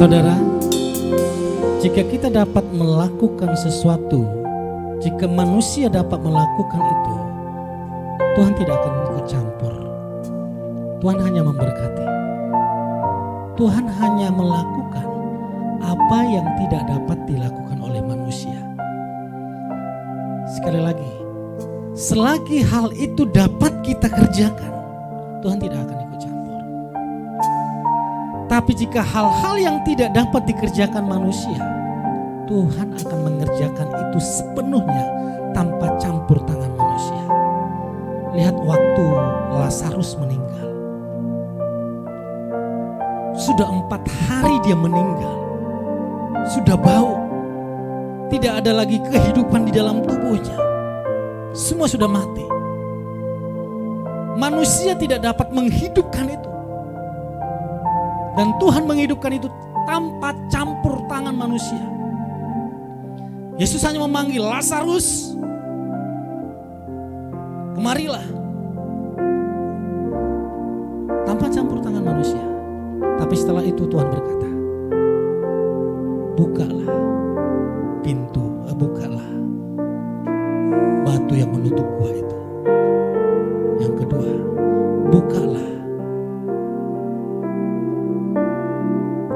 Saudara, jika kita dapat melakukan sesuatu Jika manusia dapat melakukan itu, Tuhan tidak akan ikut campur. Tuhan hanya memberkati. Tuhan hanya melakukan apa yang tidak dapat dilakukan oleh manusia. Sekali lagi, selagi hal itu dapat kita kerjakan, Tuhan tidak akan ikut campur. Tapi jika hal-hal yang tidak dapat dikerjakan manusia, Tuhan akan mengerjakan itu sepenuhnya tanpa campur tangan manusia. Lihat waktu Lazarus meninggal. Sudah 4 hari dia meninggal. Sudah bau. Tidak ada lagi kehidupan di dalam tubuhnya. Semua sudah mati. Manusia tidak dapat menghidupkan itu. Dan Tuhan menghidupkan itu tanpa campur tangan manusia. Yesus hanya memanggil Lazarus, kemarilah. Tanpa campur tangan manusia. Tapi setelah itu Tuhan berkata, bukalah pintu, bukalah batu yang menutup gua itu. Yang kedua, bukalah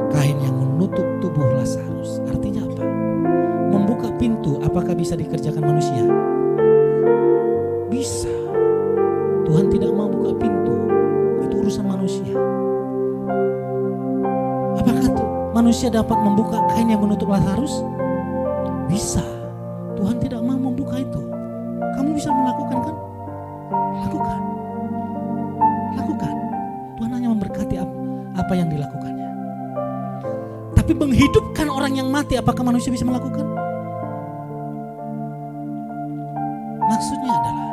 kain yang menutup tubuh Lazarus. Artinya apa? Membuka pintu apakah bisa dikerjakan manusia? Bisa. Tuhan tidak mau buka pintu. Itu urusan manusia. Apakah manusia dapat membuka kain yang menutup Lazarus? Bisa. Tuhan tidak mau membuka itu. Kamu bisa melakukan kan? Lakukan. Lakukan. Tuhan hanya memberkati apa yang dilakukannya. Tapi menghidupkan orang yang mati, apakah manusia bisa melakukan? Maksudnya adalah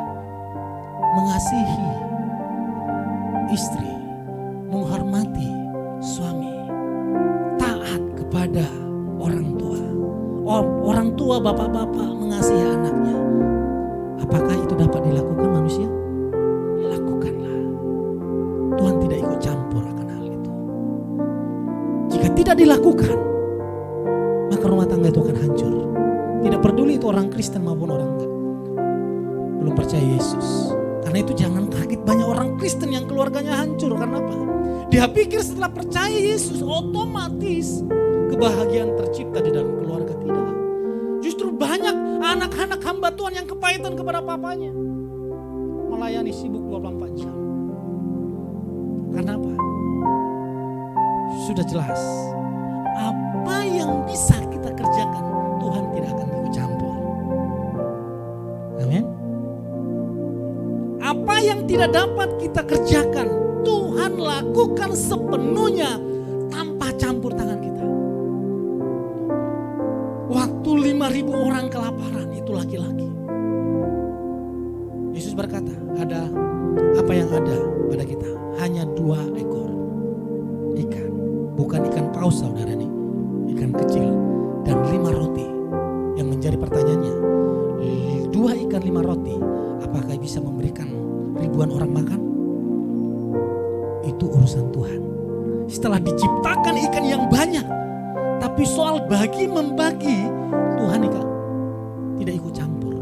mengasihi istri, menghormati suami, taat kepada orang tua. Orang tua, bapak-bapak mengasihi anaknya. Apakah itu dapat dilakukan manusia? Lakukanlah. Tuhan tidak ikut campur akan hal itu. Jika tidak dilakukan, maka rumah tangga itu akan hancur. Tidak peduli itu orang Kristen maupun orang enggak, belum percaya Yesus. Karena itu jangan kaget banyak orang Kristen yang keluarganya hancur. Karena apa? Dia pikir setelah percaya Yesus otomatis kebahagiaan tercipta di dalam keluarga. Tidak. Justru banyak anak-anak hamba Tuhan yang kepahitan kepada papanya. Melayani sibuk 24 jam. Karena apa? Sudah jelas. Apa yang bisa kita kerjakan, Tuhan tidak akan ikut campur. Amin. Apa yang tidak dapat kita kerjakan, Tuhan lakukan sepenuhnya tanpa campur tangan kita. Waktu 5.000 orang kelaparan, itu laki-laki. Yesus berkata, ada apa yang ada pada kita? Hanya 2 ekor ikan. Bukan ikan paus saudara ini, ikan kecil. Dan 5 roti. Yang menjadi pertanyaannya, 2 ikan 5 roti, apakah bisa memberikan ribuan orang makan? Itu urusan Tuhan. Setelah diciptakan ikan yang banyak, tapi soal bagi membagi, Tuhan tidak ikut campur.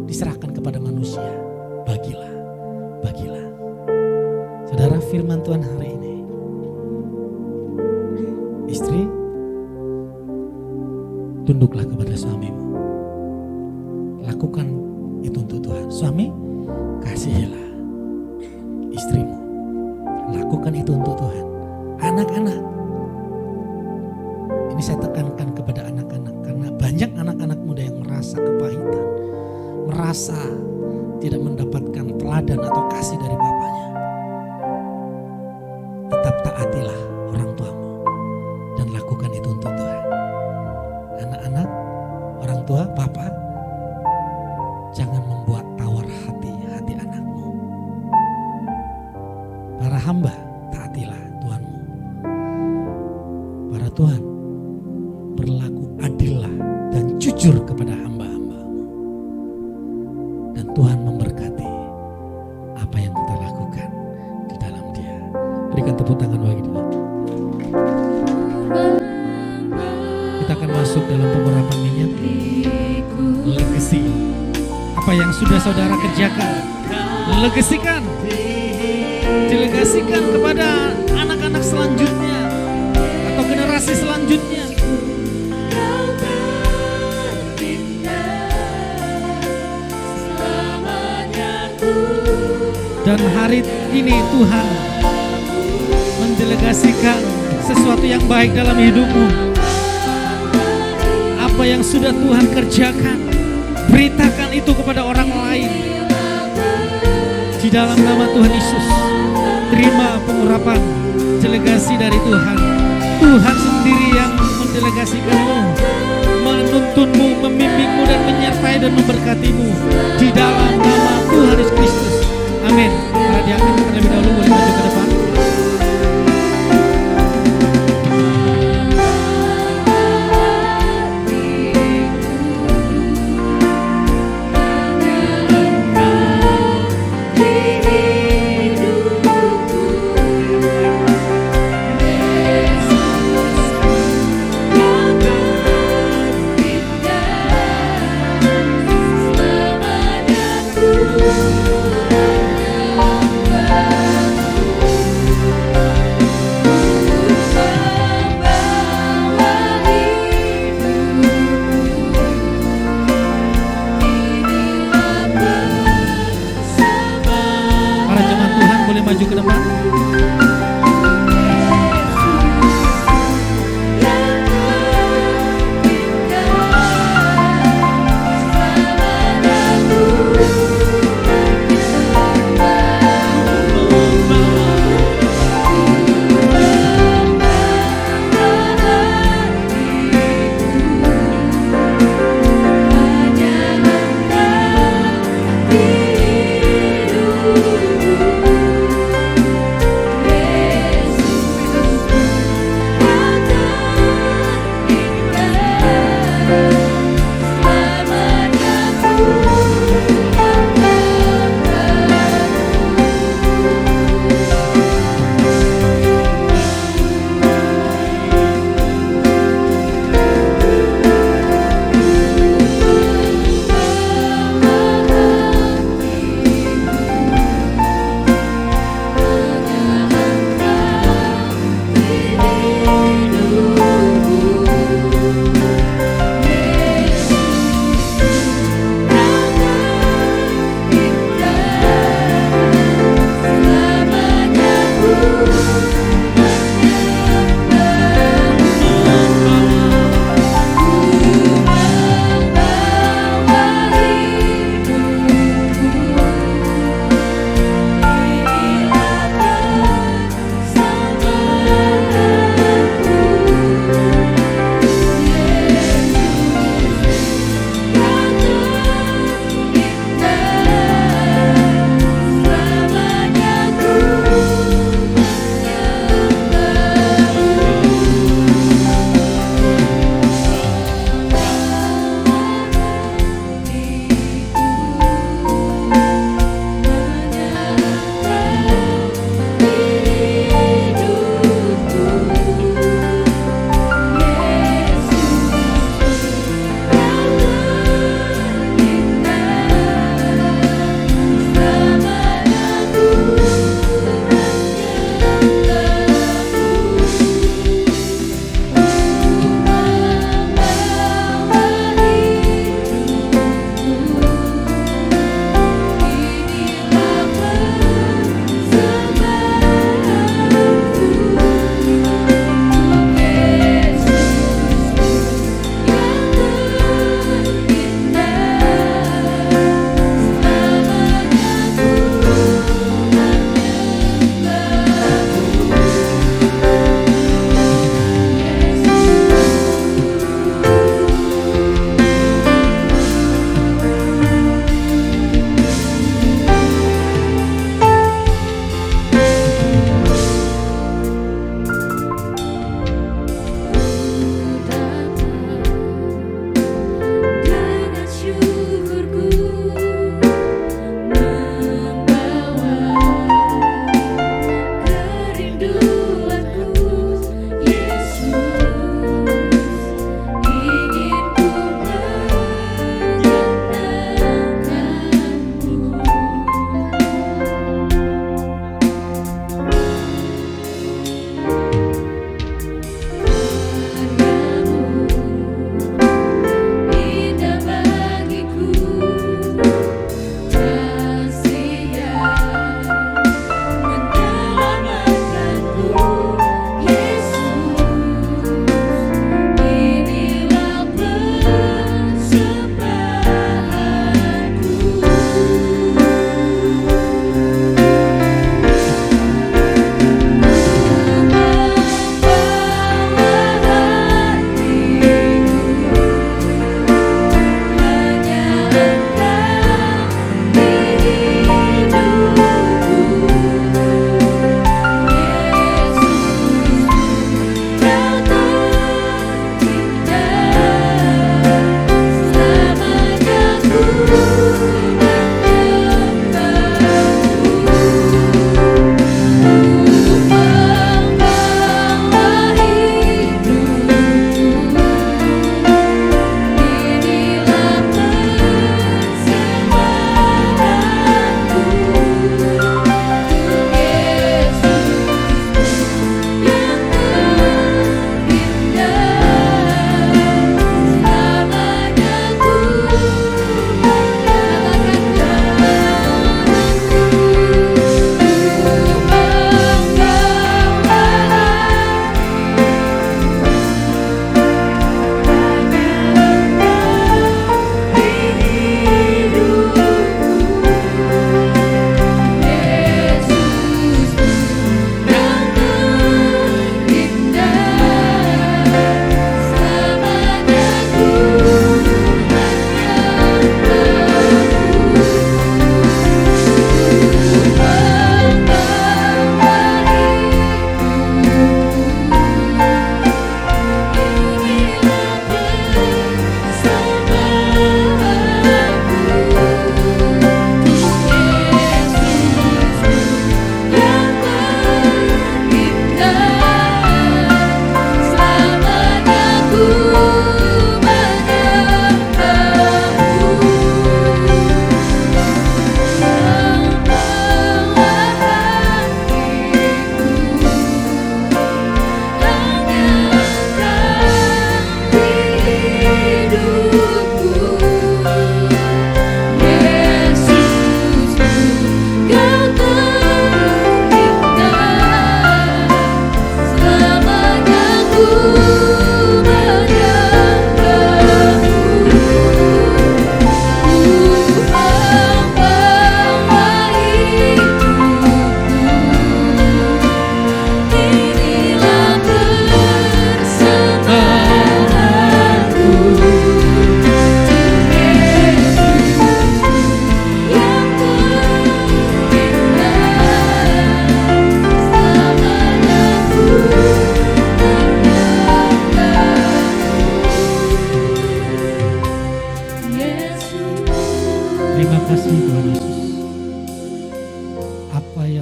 Diserahkan kepada manusia. Bagilah, bagilah. Saudara, firman Tuhan hari ini, istri, tunduklah kepada suamimu. Lakukan itu untuk Tuhan. Suami, kasihilah istrimu. Lakukan itu untuk Tuhan. Anak-anak, ini saya tekankan kepada anak-anak, karena banyak anak-anak muda yang merasa kepahitan, merasa tidak mendapatkan teladan atau kasih dari bapaknya. Tetap taatilah orang tuamu dan lakukan itu untuk Tuhan. Anak-anak, orang tua, bapak, jangan membuat tawar hati anakmu. Para hamba, taatilah Tuhanmu. Para Tuhan, berlaku adillah dan jujur kepada hamba-hambamu. Dan Tuhan memberkati apa yang kita lakukan di dalam Dia. Berikan tepuk tangan bagi Dia. Kita akan masuk dalam pengurapan minyak. Legacy. Apa yang sudah saudara kerjakan, legasikan. Delegasikan kepada anak-anak selanjutnya atau generasi selanjutnya. Dan hari ini Tuhan mendelegasikan sesuatu yang baik dalam hidupmu. Apa yang sudah Tuhan kerjakan, beritakan itu kepada orang lain. Di dalam nama Tuhan Yesus, terima pengurapan delegasi dari Tuhan. Tuhan sendiri yang mendelegasikanmu, menuntunmu, membimbingmu dan menyertai dan memberkatimu. Di dalam nama Tuhan Yesus Kristus. Amin. Para diaken terlebih dahulu boleh maju ke depan. Maju ke depan.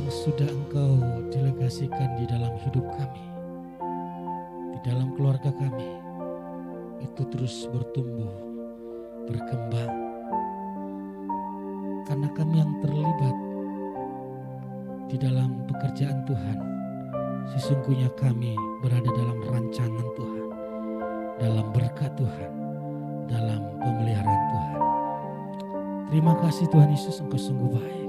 yang sudah Engkau delegasikan di dalam hidup kami, di dalam keluarga kami, itu terus bertumbuh, berkembang. Karena kami yang terlibat di dalam pekerjaan Tuhan, sesungguhnya kami berada dalam rancangan Tuhan, dalam berkat Tuhan, dalam pemeliharaan Tuhan. Terima kasih Tuhan Yesus, Engkau sungguh baik.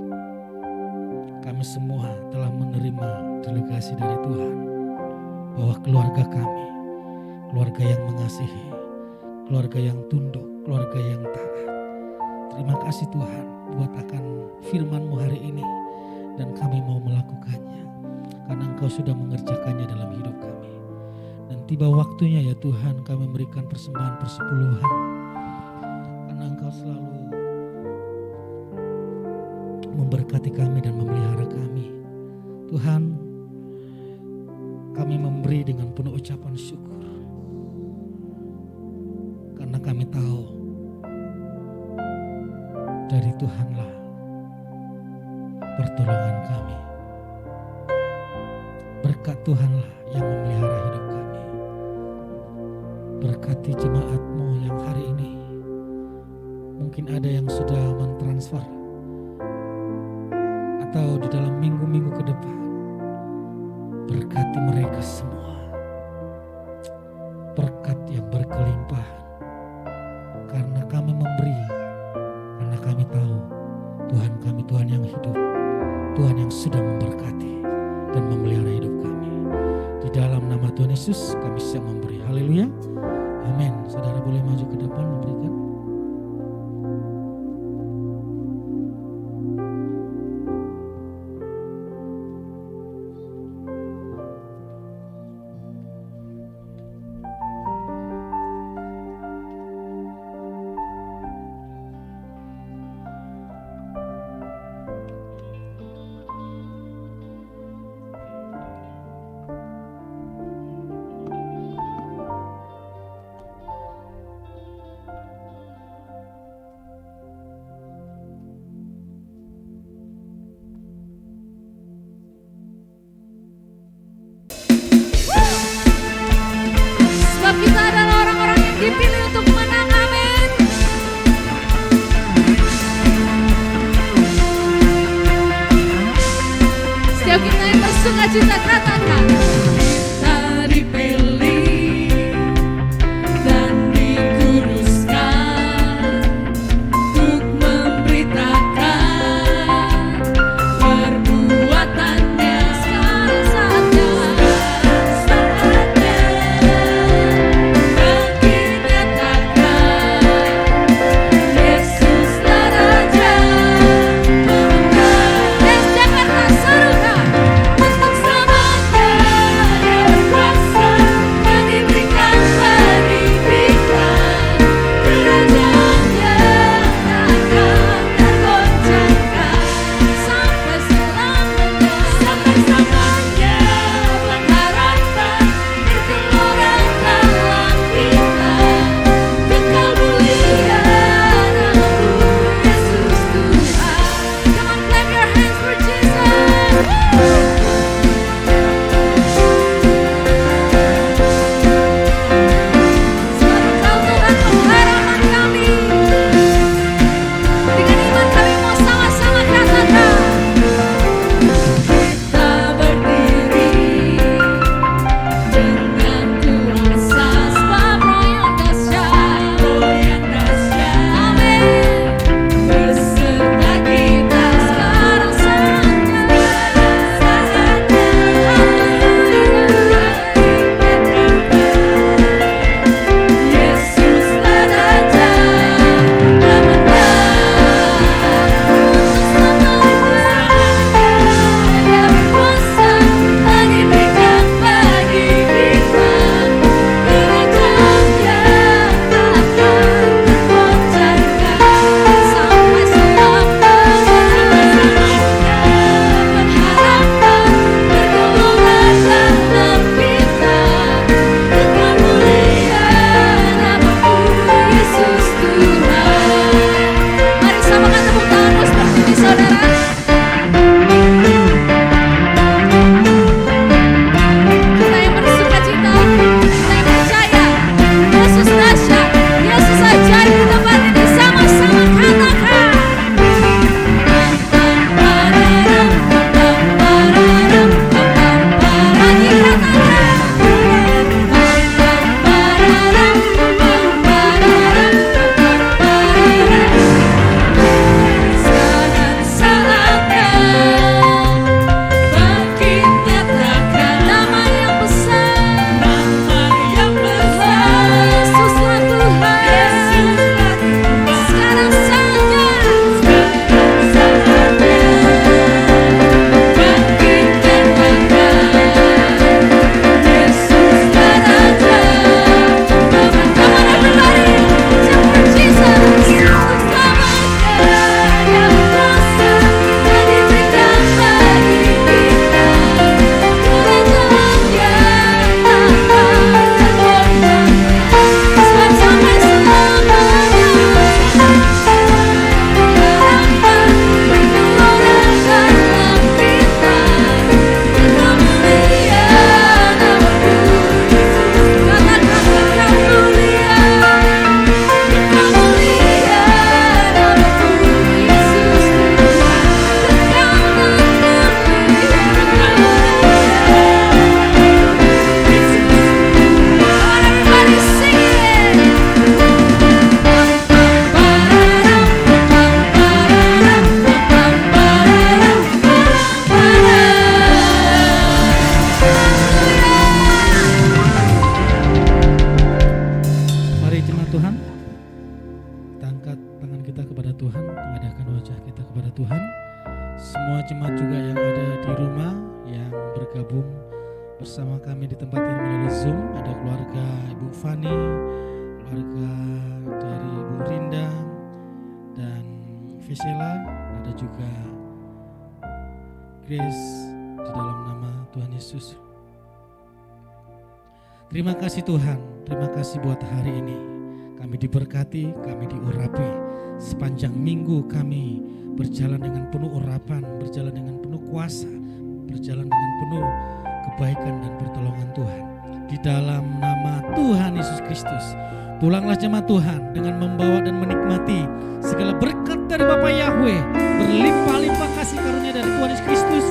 Kami semua telah menerima delegasi dari Tuhan, bahwa keluarga kami, keluarga yang mengasihi, keluarga yang tunduk, keluarga yang taat. Terima kasih Tuhan buat akan firman-Mu hari ini, dan kami mau melakukannya karena Engkau sudah mengerjakannya dalam hidup kami. Dan tiba waktunya ya Tuhan, kami memberikan persembahan persepuluhan, karena Engkau selalu memberkati kami dan memelihara kami. Tuhan, kami memberi dengan penuh ucapan syukur, karena kami tahu dari Tuhanlah pertolongan kami. Berkat Tuhanlah yang memelihara hidup kami. Berkati jemaat-Mu yang hari ini, mungkin ada yang sudah mentransfer atau di dalam minggu-minggu ke depan. Berkati mereka semua, berkat yang berkelimpahan, karena kami memberi, karena kami tahu Tuhan kami Tuhan yang hidup, Tuhan yang sudah memberkati dan memelihara hidup kami. Di dalam nama Tuhan Yesus kami siap memberi. Haleluya, amin. Saudara boleh maju ke depan memberikan. Sebab kita adalah orang-orang yang dipilih untuk menang, amin. Setiap kita yang bersuka cita katakan, kita dipilih dan dikuduskan untuk memberitakan perbuatannya. Sekarang saatnya Yes, Jakarta serukan untuk selamanya. semua jemaat juga yang ada di rumah yang bergabung bersama kami di tempat ini melalui Zoom. Ada keluarga Ibu Fani, keluarga dari Ibu Rinda dan Vesela, ada juga Grace, di dalam nama Tuhan Yesus. Terima kasih Tuhan, terima kasih buat hari ini. Kami diberkati, kami diurapi. Sepanjang minggu kami berjalan dengan penuh urapan, berjalan dengan penuh kuasa, berjalan dengan penuh kebaikan dan pertolongan Tuhan. Di dalam nama Tuhan Yesus Kristus, pulanglah jemaat Tuhan dengan membawa dan menikmati segala berkat dari Bapa Yahweh, berlimpah-limpah kasih karunia dari Tuhan Yesus Kristus,